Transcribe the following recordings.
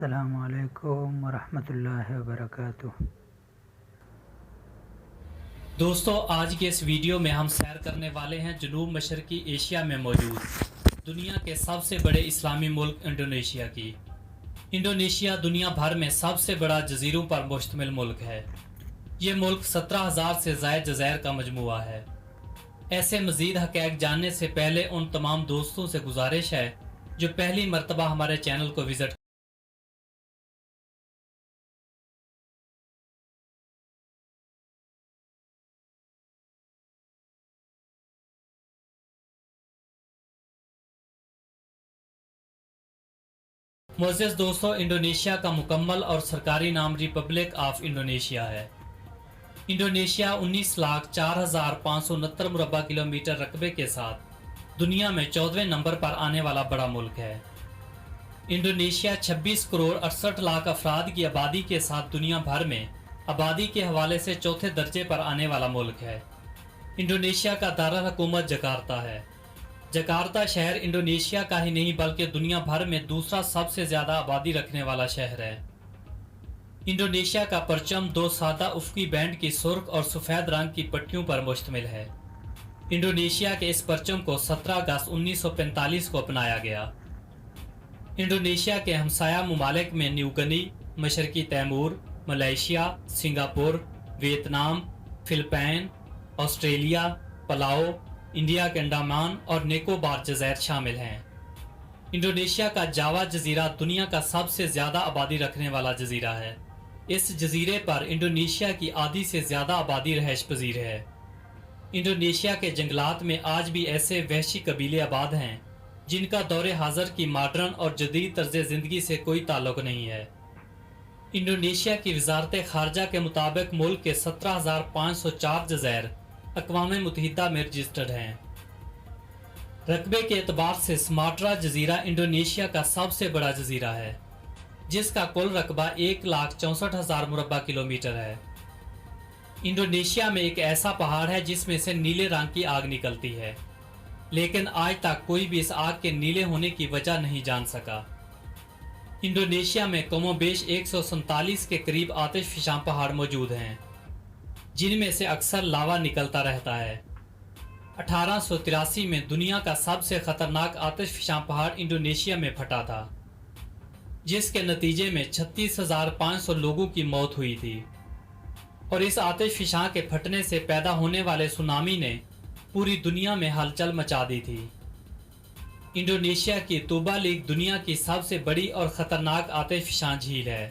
السلام علیکم ورحمۃ اللہ وبرکاتہ۔ دوستو، آج کے اس ویڈیو میں ہم سیر کرنے والے ہیں جنوب مشرقی ایشیا میں موجود دنیا کے سب سے بڑے اسلامی ملک انڈونیشیا کی۔ انڈونیشیا دنیا بھر میں سب سے بڑا جزیروں پر مشتمل ملک ہے۔ یہ ملک 17,000 سے زائد جزائر کا مجموعہ ہے۔ ایسے مزید حقائق جاننے سے پہلے ان تمام دوستوں سے گزارش ہے جو پہلی مرتبہ ہمارے چینل کو وزٹ معزز دوستو، انڈونیشیا کا مکمل اور سرکاری نام ریپبلک آف انڈونیشیا ہے۔ انڈونیشیا 19,04,569 مربع کلومیٹر رقبے کے ساتھ دنیا میں 14ویں نمبر پر آنے والا بڑا ملک ہے۔ انڈونیشیا 26 کروڑ 68 لاکھ افراد کی آبادی کے ساتھ دنیا بھر میں آبادی کے حوالے سے چوتھے درجے پر آنے والا ملک ہے۔ انڈونیشیا کا دارالحکومت جکارتا ہے۔ جکارتا شہر انڈونیشیا کا ہی نہیں بلکہ دنیا بھر میں دوسرا سب سے زیادہ آبادی رکھنے والا شہر ہے۔ انڈونیشیا کا پرچم دو سادہ افقی بینڈ کی سرخ اور سفید رنگ کی پٹیوں پر مشتمل ہے۔ انڈونیشیا کے اس پرچم کو 17 اگست 1945 کو اپنایا گیا۔ انڈونیشیا کے ہمسایہ ممالک میں نیو گنی، مشرقی Timor, Malaysia, Singapore, Vietnam, Philippines, Australia, Palau, India کے انڈمان اور نیکوبار جزائر شامل ہیں۔ انڈونیشیا کا جاوا جزیرہ دنیا کا سب سے زیادہ آبادی رکھنے والا جزیرہ ہے۔ اس جزیرے پر انڈونیشیا کی آدھی سے زیادہ آبادی رہائش پذیر ہے۔ انڈونیشیا کے جنگلات میں آج بھی ایسے وحشی قبیلے آباد ہیں جن کا دور حاضر کی ماڈرن اور جدید طرز زندگی سے کوئی تعلق نہیں ہے۔ انڈونیشیا کی وزارت خارجہ کے مطابق ملک کے 17,504 جزائر اقوام متحدہ میں رجسٹرڈ ہیں۔ رقبے کے اعتبار سے سماٹرا جزیرہ انڈونیشیا کا سب سے بڑا جزیرہ ہے، جس کا کل رقبہ 1,64,000 مربع کلومیٹر ہے۔ انڈونیشیا میں ایک ایسا پہاڑ ہے جس میں سے نیلے رنگ کی آگ نکلتی ہے، لیکن آج تک کوئی بھی اس آگ کے نیلے ہونے کی وجہ نہیں جان سکا۔ انڈونیشیا میں کم و بیش 147 کے قریب آتش فشاں پہاڑ موجود ہیں، جن میں سے اکثر لاوا نکلتا رہتا ہے۔ 1883 میں دنیا کا سب سے خطرناک آتش فشاں پہاڑ انڈونیشیا میں پھٹا تھا، جس کے نتیجے میں 36,500 لوگوں کی موت ہوئی تھی، اور اس آتش فشاں کے پھٹنے سے پیدا ہونے والے سونامی نے پوری دنیا میں ہلچل مچا دی تھی۔ انڈونیشیا کی توبا لیک دنیا کی سب سے بڑی اور خطرناک آتش فشاں جھیل ہے۔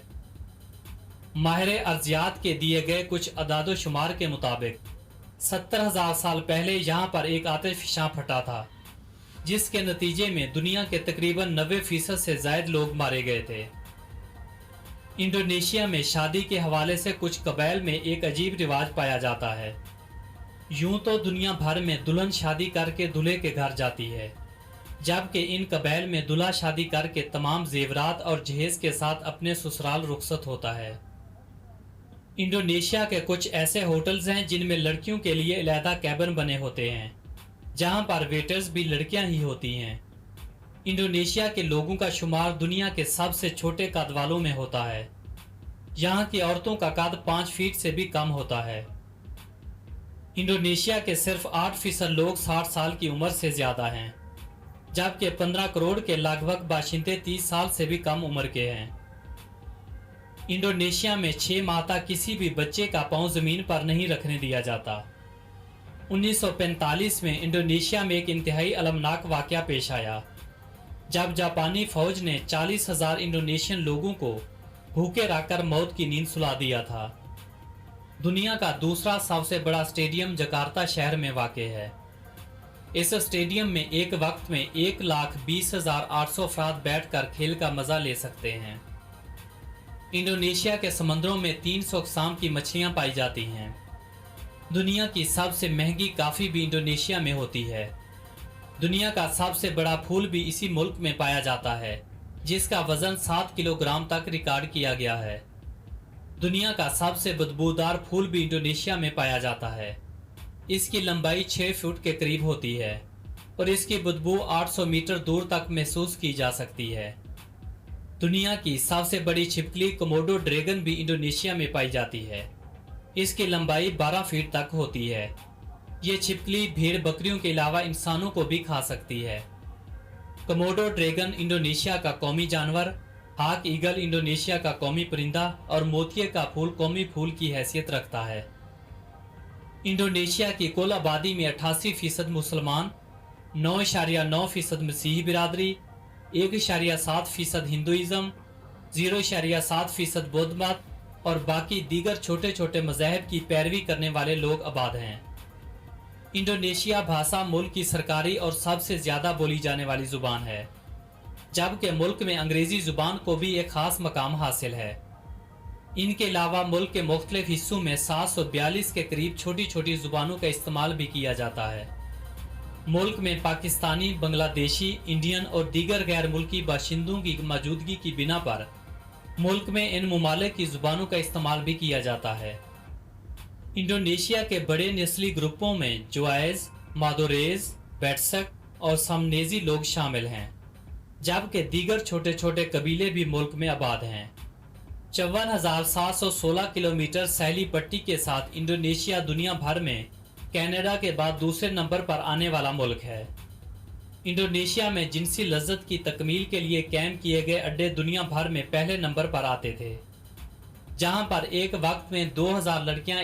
ماہر ارضیات کے دیے گئے کچھ اعداد و شمار کے مطابق 70,000 سال پہلے یہاں پر ایک آتش فشاں پھٹا تھا، جس کے نتیجے میں دنیا کے تقریباً 90% سے زائد لوگ مارے گئے تھے۔ انڈونیشیا میں شادی کے حوالے سے کچھ قبائل میں ایک عجیب رواج پایا جاتا ہے۔ یوں تو دنیا بھر میں دلہن شادی کر کے دلہے کے گھر جاتی ہے، جبکہ ان قبائل میں دلہا شادی کر کے تمام زیورات اور جہیز کے ساتھ اپنے سسرال رخصت ہوتا ہے۔ انڈونیشیا کے کچھ ایسے ہوٹلز ہیں جن میں لڑکیوں کے لیے علیحدہ کیبن بنے ہوتے ہیں، جہاں پر ویٹرز بھی لڑکیاں ہی ہوتی ہیں۔ انڈونیشیا کے لوگوں کا شمار دنیا کے سب سے چھوٹے قد والوں میں ہوتا ہے۔ یہاں کی عورتوں کا قد 5 فٹ سے بھی کم ہوتا ہے۔ انڈونیشیا کے صرف 8% لوگ 60 سال کی عمر سے زیادہ ہیں، جبکہ 15 کروڑ کے لگ بھگ باشندے 30 سال سے بھی کم عمر کے ہیں۔ انڈونیشیا میں 6 ماہ تک کسی بھی بچے کا پاؤں زمین پر نہیں رکھنے دیا جاتا۔ 1945 میں انڈونیشیا میں ایک انتہائی المناک واقعہ پیش آیا، جب جاپانی فوج نے 40,000 انڈونیشین لوگوں کو بھوکے رکھ کر موت کی نیند سلا دیا تھا۔ دنیا کا دوسرا سب سے بڑا اسٹیڈیم جکارتا شہر میں واقع ہے۔ اس اسٹیڈیم میں ایک وقت میں 1,20,800 افراد بیٹھ کر کھیل کا مزہ لے سکتے ہیں۔ انڈونیشیا کے سمندروں میں 300 اقسام کی مچھلیاں پائی جاتی ہیں۔ دنیا کی سب سے مہنگی کافی بھی انڈونیشیا میں ہوتی ہے۔ دنیا کا سب سے بڑا پھول بھی اسی ملک میں پایا جاتا ہے، جس کا وزن 7 کلو گرام تک ریکارڈ کیا گیا ہے۔ دنیا کا سب سے بدبودار پھول بھی انڈونیشیا میں پایا جاتا ہے۔ اس کی لمبائی 6 فٹ کے قریب ہوتی ہے، اور اس کی بدبو 800 میٹر دور تک محسوس کی جا سکتی ہے۔ दुनिया की सबसे बड़ी छिपकली कोमोडो ड्रैगन भी इंडोनेशिया में पाई जाती है। इसकी लंबाई 12 फीट तक होती है। ये छिपकली भेड़ बकरियों के अलावा इंसानों को भी खा सकती है। कोमोडो ड्रैगन इंडोनेशिया का कौमी जानवर, हाक ईगल इंडोनेशिया का कौमी परिंदा और मोतिये का फूल कौमी फूल की हैसियत रखता है। इंडोनेशिया की कुल आबादी में 88% मुसलमान, 9.9% मसीही बिरादरी, 1.7% हिंदुइज्म, 0.7% बौद्ध मत और बाकी दीगर छोटे छोटे मज़ाहब की पैरवी करने वाले लोग आबाद हैं। इंडोनेशिया भाषा मुल्क की सरकारी और सबसे ज़्यादा बोली जाने वाली ज़ुबान है, जबकि मुल्क में अंग्रेज़ी ज़ुबान को भी एक ख़ास मकाम हासिल है। इनके अलावा मुल्क के मुख्तलिफ हिस्सों में 742 के करीब छोटी छोटी ज़ुबानों का इस्तेमाल भी किया जाता है। मुल्क में पाकिस्तानी, बांग्लादेशी, इंडियन और दीगर गैर मुल्की बाशिंदों की मौजूदगी की बिना पर मुल्क में इन ममालिक की ज़ुबानों का इस्तेमाल भी किया जाता है। इंडोनेशिया के बड़े नस्ली ग्रुपों में जोआइज़, मादोरेज, बेटसक और समनेजी लोग शामिल हैं, जबकि दीगर छोटे छोटे कबीले भी मुल्क में आबाद हैं। 54,716 किलोमीटर सैली पट्टी के साथ इंडोनेशिया दुनिया भर में कनाडा के बाद दूसरे नंबर पर आने वाला मुल्क है। इंडोनेशिया में जिनसी लज्जत की तकमील के लिए कायम किए गए अड्डे दुनिया भर में पहले नंबर पर आते थे, जहां पर एक वक्त में 2000 लड़कियां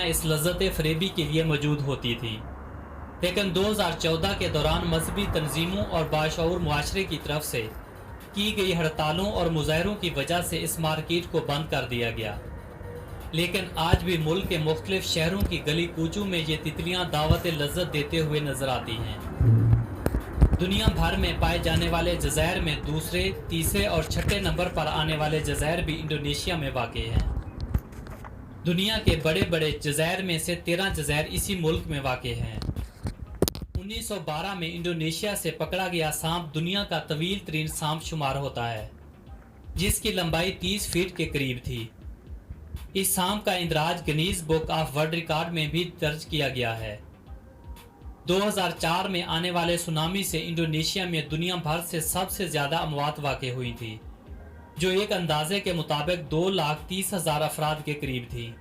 इस लज्जत फरेबी के लिए मौजूद होती थीं। लेकिन 2014 के दौरान मजहबी तंजीमों और बाशऊर मुआशरे की तरफ से की गई हड़तालों और मुजाहरों की वजह से इस मार्केट को बंद कर दिया गया। लेकिन आज भी मुल्क के मुख्तलिफ शहरों की गली कूचों में ये तितलियां दावत लज्जत देते हुए नजर आती हैं। दुनिया भर में पाए जाने वाले जज़ायर में दूसरे, तीसरे और छठे नंबर पर आने वाले जज़ायर भी इंडोनेशिया में वाक़ हैं। दुनिया के बड़े बड़े जज़ायर में से 13 जज़ायर इसी मुल्क में वाक़ हैं। 1912 में इंडोनेशिया से पकड़ा गया सांप दुनिया का तवील तरीन सांप शुमार होता है, जिसकी लंबाई 30 फीट के करीब थी। इस सांप का इंदराज Guinness book of world record में भी दर्ज किया गया है। 2004 में आने वाले सुनामी से इंडोनेशिया में दुनिया भर से सबसे ज्यादा अमवात वाक़ हुई थी, जो एक अंदाजे के मुताबिक 2,30,000 अफराद के करीब थी।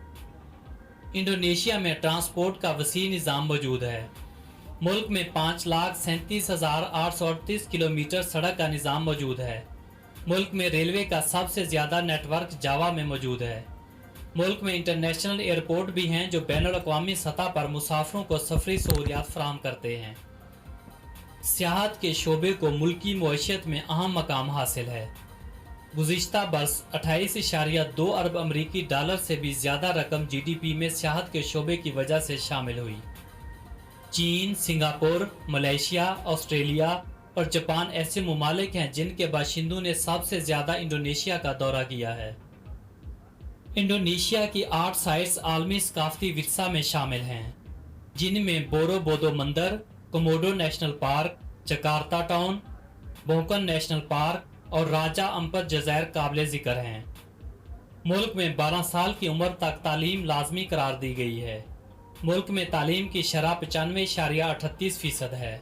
इंडोनेशिया में ट्रांसपोर्ट का वसी निज़ाम मौजूद है। मुल्क में 5,37,838 किलोमीटर सड़क का निज़ाम मौजूद है। मुल्क में रेलवे का सबसे ज़्यादा नेटवर्क जावा में मौजूद है। मुल्क में इंटरनेशनल एयरपोर्ट भी हैं जो बैनुल-अक़वामी सतह पर मुसाफिरों को सफरी सहूलियात फराहम करते हैं। सियाहत के शोबे को मुल्की मईशत में अहम मकाम हासिल है। गुज़िश्ता बरस 28.2 अरब अमरीकी डॉलर से भी ज़्यादा रकम GDP में सियाहत के शोबे की वजह से शामिल हुई। चीन, सिंगापुर, मलेशिया, ऑस्ट्रेलिया और जापान ऐसे ममालिक हैं जिनके बाशिंदों ने सबसे ज़्यादा इंडोनेशिया का दौरा किया है। इंडोनेशिया की 8 साइट्स आलमी सकाफती विरसा में शामिल हैं, जिनमें बोरो-बोदो मंदिर, Komodo national park, Jakarta town, Bunaken national park और राजा अम्पत जज़ायर काबिल ज़िक्र हैं। मुल्क में 12 साल की उम्र तक तालीम लाजमी करार दी गई है। मुल्क में तालीम की शरह 95.38% है।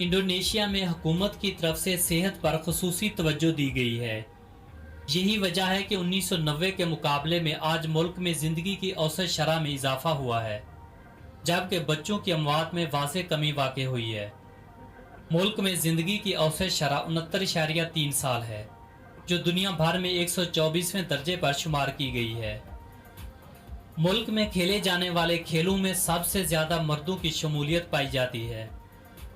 इंडोनेशिया में हुकूमत की तरफ से सेहत पर खुसूसी तवज्जो दी गई है। यही वजह है कि 1990 के मुकाबले में आज मुल्क में ज़िंदगी की औसत शरह में इजाफा हुआ है, जबकि बच्चों की अमवात में वाज़ेह कमी वाक़ हुई है। मुल्क में ज़िंदगी की औसत शरह 69.3 साल है, जो दुनिया भर में 124वें दर्जे पर शुमार की गई है। मुल्क में खेले जाने वाले खेलों में सबसे ज़्यादा मर्दों की शमूलियत पाई जाती है।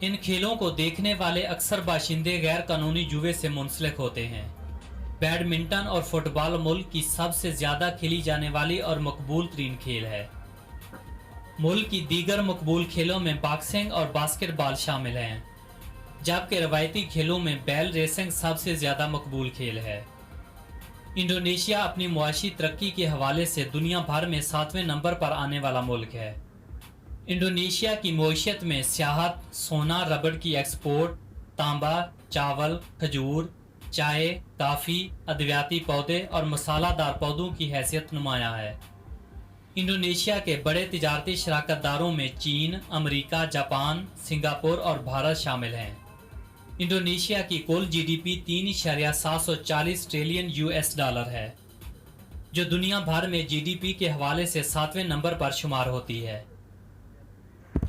इन खेलों को देखने वाले अक्सर बाशिंदे गैर कानूनी जुए से मुंसलिक होते हैं। बैडमिंटन और फुटबॉल मुल्क की सबसे ज़्यादा खेली जाने वाली और मकबूल तरीन खेल है। मुल्क की दीगर मकबूल खेलों में बॉक्सिंग और बास्केटबॉल शामिल हैं, जबकि रवायती खेलों में बैल रेसिंग सबसे ज़्यादा मकबूल खेल है। इंडोनेशिया अपनी मुआशी तरक्की के हवाले से दुनिया भर में 7वें नंबर पर आने वाला मुल्क है। इंडोनेशिया की मईशत में सियाहत, सोना, रबड़ की एक्सपोर्ट, तांबा, चावल, खजूर, चाय, काफ़ी, अद्वियाती पौधे और मसालादार पौधों की हैसियत नुमाया है। इंडोनेशिया के बड़े तिजारती शराकतदारों में चीन, अमेरिका, जापान, सिंगापुर और भारत शामिल हैं। इंडोनेशिया की कुल जीडीपी 3.740 ट्रिलियन यूएस डॉलर है, जो दुनिया भर में जीडीपी के हवाले से 7वें नंबर पर शुमार होती है।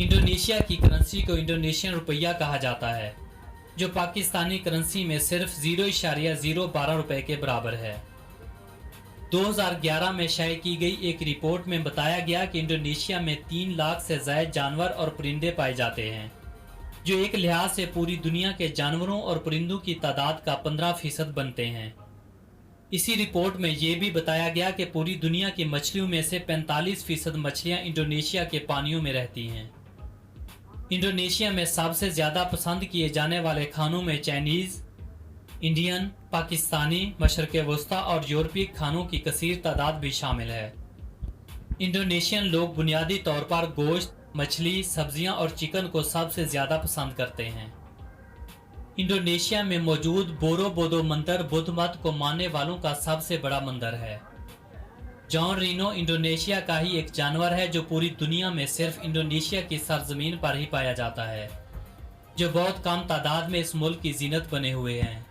इंडोनेशिया की करेंसी को इंडोनेशियन रुपया कहा जाता है, जो पाकिस्तानी करेंसी में सिर्फ 0.012 रुपए के बराबर है। 2011 में शाये की गई एक रिपोर्ट में बताया गया कि इंडोनेशिया में 3 लाख से ज़ायद जानवर और परिंदे पाए जाते हैं, जो एक लिहाज से पूरी दुनिया के जानवरों और परिंदों की तादाद का 15% बनते हैं। इसी रिपोर्ट में ये भी बताया गया कि पूरी दुनिया की मछलियों में से 45% मछलियां इंडोनेशिया के पानियों में रहती हैं। इंडोनेशिया में सबसे ज़्यादा पसंद किए जाने वाले खानों में चाइनीज़, इंडियन, पाकिस्तानी, मशरक़ वस्ता और यूरोपीय खानों की कसीर तादाद भी शामिल है। इंडोनेशियन लोग बुनियादी तौर पर गोश्त, मछली, सब्जियां और चिकन को सबसे ज़्यादा पसंद करते हैं। इंडोनेशिया में मौजूद बोरोबुदुर मंदिर बुद्ध मत को मानने वालों का सबसे बड़ा मंदिर है। जॉन रीनो इंडोनेशिया का ही एक जानवर है जो पूरी दुनिया में सिर्फ इंडोनेशिया की सरजमीन पर ही पाया जाता है, जो बहुत कम तादाद में इस मुल्क की जीनत बने हुए हैं।